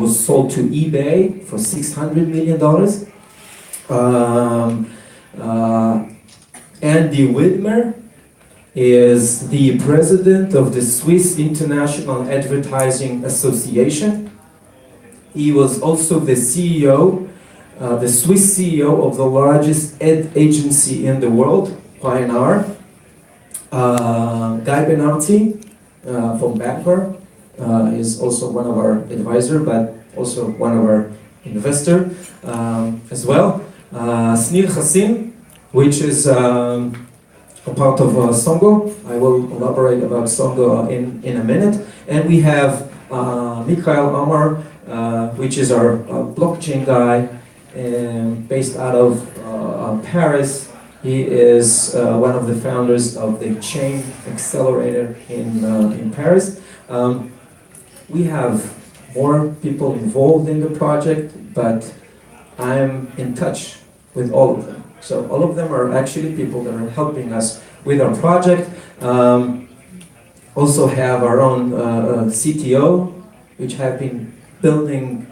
was sold to eBay for $600 million. Andy Widmer is the president of the Swiss International Advertising Association. He was also the CEO, the Swiss CEO of the largest ad agency in the world, Pioneer. Guy Benarti from Backward is also one of our advisors, but also one of our investors as well. Snir Hassin, which is a part of Songo. I will elaborate about Songo in a minute. And we have Mikhail Amar, which is our blockchain guy, based out of Paris. He is one of the founders of the Chain Accelerator in Paris. We have more people involved in the project, but I'm in touch with all of them. So all of them are actually people that are helping us with our project. Also have our own CTO, which have been building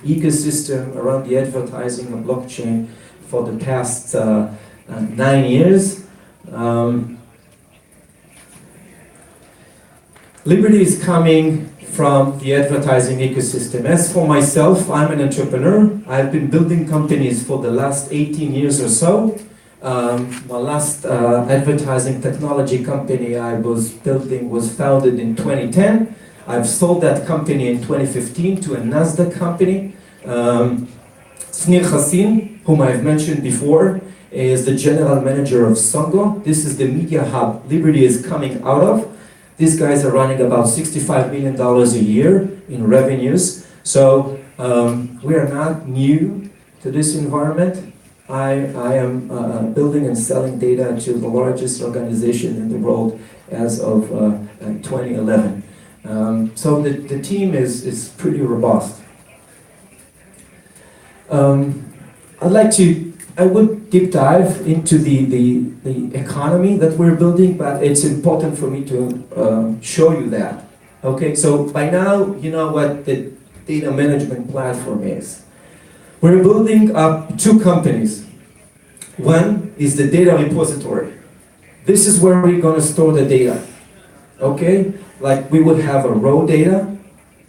ecosystem around the advertising and blockchain for the past 9 years. Liberty is coming from the advertising ecosystem. As for myself, I'm an entrepreneur. I've been building companies for the last 18 years or so. My last advertising technology company I was building was founded in 2010. I've sold that company in 2015 to a NASDAQ company. Snir Hassin, whom I've mentioned before, is the general manager of Songo. This is the media hub Liberty is coming out of. These guys are running about $65 million a year in revenues. So we are not new to this environment. I am building and selling data to the largest organization in the world as of 2011. So the team is pretty robust. I would deep dive into the economy that we're building, but it's important for me to show you that. Okay, so by now you know what the data management platform is. We're building up two companies. One is the data repository. This is where we're going to store the data. Okay, like we would have a raw data,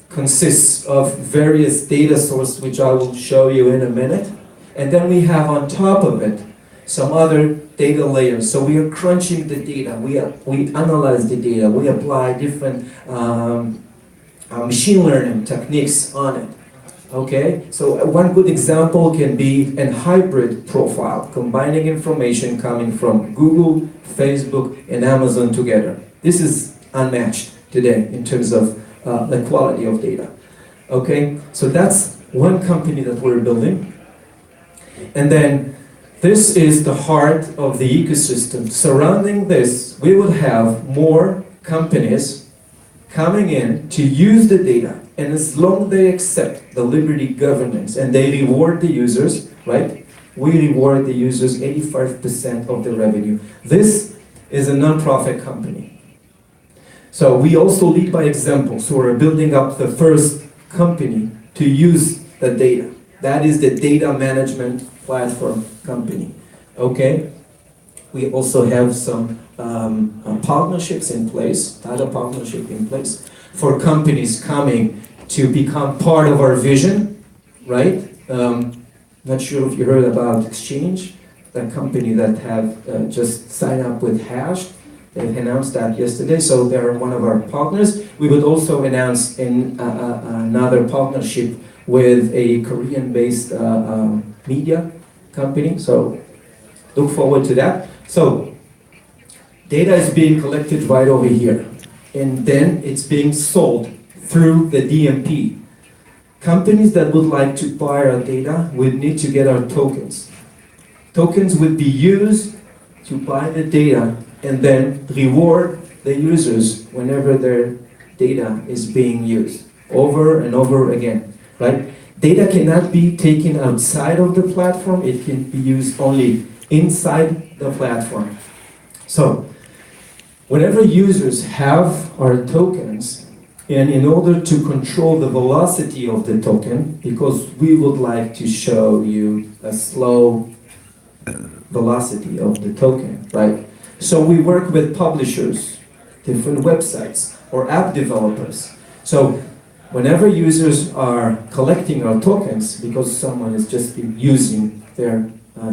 consists of various data sources, which I will show you in a minute. And then we have on top of it some other data layers. So we are crunching the data, we analyze the data, we apply different machine learning techniques on it. Okay, so one good example can be a hybrid profile, combining information coming from Google, Facebook, and Amazon together. This is unmatched today in terms of the quality of data. Okay, so that's one company that we're building. And then this is the heart of the ecosystem. Surrounding this, we will have more companies coming in to use the data. And as long as they accept the Liberty governance and they reward the users, right? We reward the users 85% of the revenue. This is a non-profit company. So we also lead by example. So we're building up the first company to use the data. That is the data management platform company. Okay? We also have some partnerships in place, data partnership in place, for companies coming to become part of our vision, right? Not sure if you heard about Exchange, the company that have just signed up with Hash. They've announced that yesterday, so they're one of our partners. We would also announce another partnership with a Korean-based media company, so look forward to that. So, data is being collected right over here, and then it's being sold through the DMP. Companies that would like to buy our data would need to get our tokens. Tokens would be used to buy the data and then reward the users whenever their data is being used over and over again, right? Data cannot be taken outside of the platform, it can be used only inside the platform. So, whenever users have our tokens, And in order to control the velocity of the token, because we would like to show you a slow velocity of the token, right? So we work with publishers, different websites, or app developers. So whenever users are collecting our tokens, because someone is just using their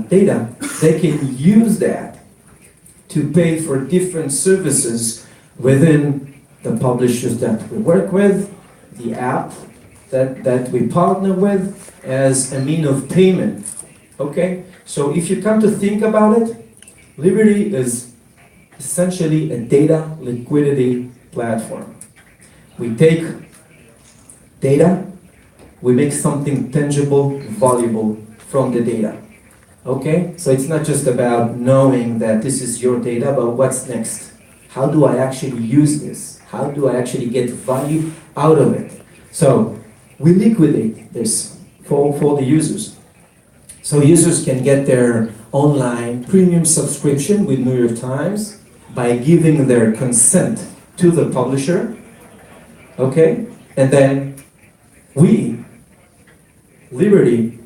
data, they can use that to pay for different services within the publishers that we work with, the app that we partner with, as a mean of payment. Okay? So if you come to think about it, Liberty is essentially a data liquidity platform. We take data, we make something tangible, valuable from the data. Okay? So it's not just about knowing that this is your data, but what's next? How do I actually use this? How do I actually get value out of it? So we liquidate this for the users. So users can get their online premium subscription with New York Times by giving their consent to the publisher. Okay? And then we, Liberty,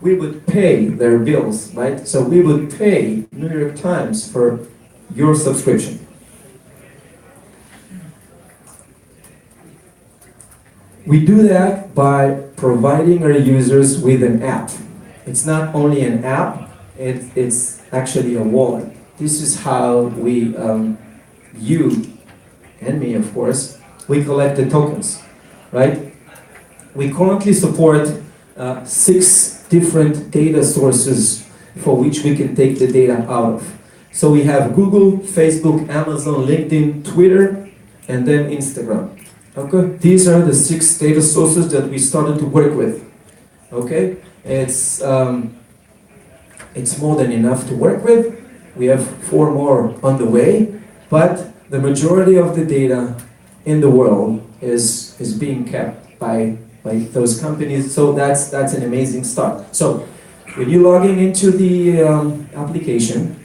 we would pay their bills, right? So we would pay New York Times for your subscription. We do that by providing our users with an app. It's not only an app, it's actually a wallet. This is how we, you and me of course, we collect the tokens, right? We currently support 6 different data sources for which we can take the data out of. So we have Google, Facebook, Amazon, LinkedIn, Twitter, and then Instagram. Okay, these are the 6 data sources that we started to work with. Okay, it's more than enough to work with. We have 4 more on the way, but the majority of the data in the world is being kept by those companies. So that's an amazing start. So when you're logging into the application,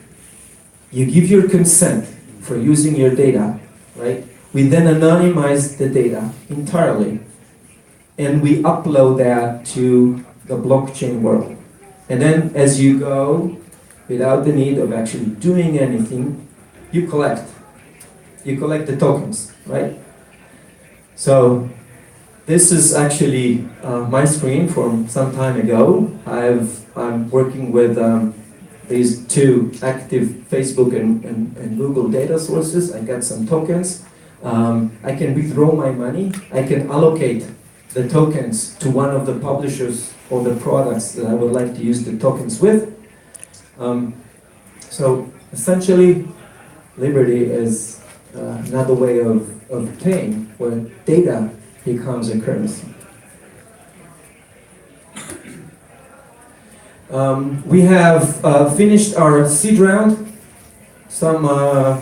you give your consent for using your data, right? We then anonymize the data entirely, and we upload that to the blockchain world. And then as you go, without the need of actually doing anything, you collect the tokens, right? So this is actually my screen from some time ago. I'm working with these 2 active Facebook and Google data sources. I got some tokens. I can withdraw my money. I can allocate the tokens to one of the publishers or the products that I would like to use the tokens with. So essentially, Liberty is another way of paying where data becomes a currency. We have finished our seed round. Some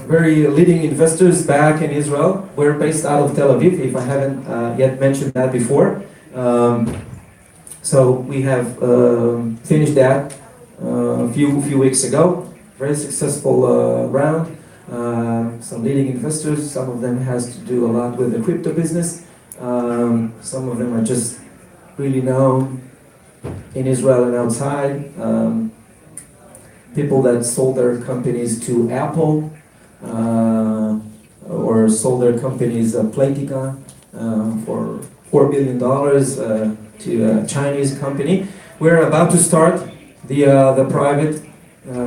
very leading investors back in Israel. We're based out of Tel Aviv, if I haven't yet mentioned that before. So we have finished that a few weeks ago. Very successful round. Some leading investors, some of them has to do a lot with the crypto business. Some of them are just really known in Israel and outside. People that sold their companies to Apple or sold their companies Playtika for $4 billion to a Chinese company. We're about to start the private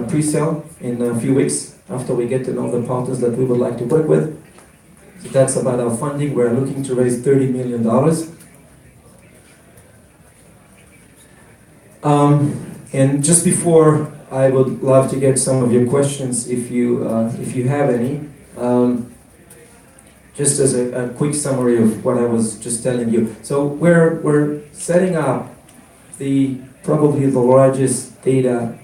pre-sale in a few weeks after we get to know the partners that we would like to work with. So that's about our funding. We're looking to raise $30 million. And just before, I would love to get some of your questions if you have any. Just as a quick summary of what I was just telling you. So we're setting up probably the largest data,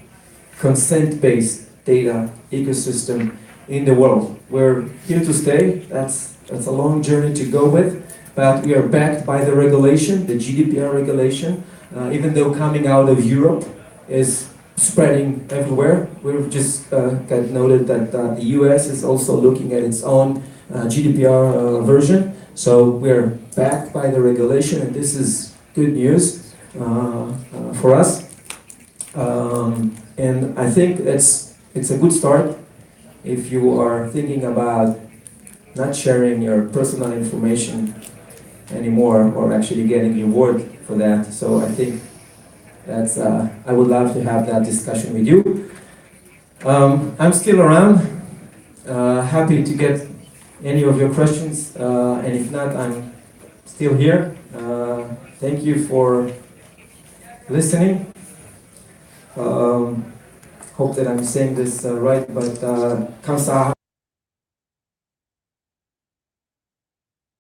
consent-based data ecosystem in the world. We're here to stay. That's a long journey to go with, but we are backed by the regulation, the GDPR regulation. Even though coming out of Europe is spreading everywhere. We've just got noted that the US is also looking at its own GDPR version. So we're backed by the regulation, and this is good news for us. And I think it's a good start if you are thinking about not sharing your personal information anymore, or actually getting reward for that. So I think that's I would love to have that discussion with you. I'm still around, happy to get any of your questions, and if not, I'm still here. Thank you for listening. Hope that I'm saying this right, but 감사.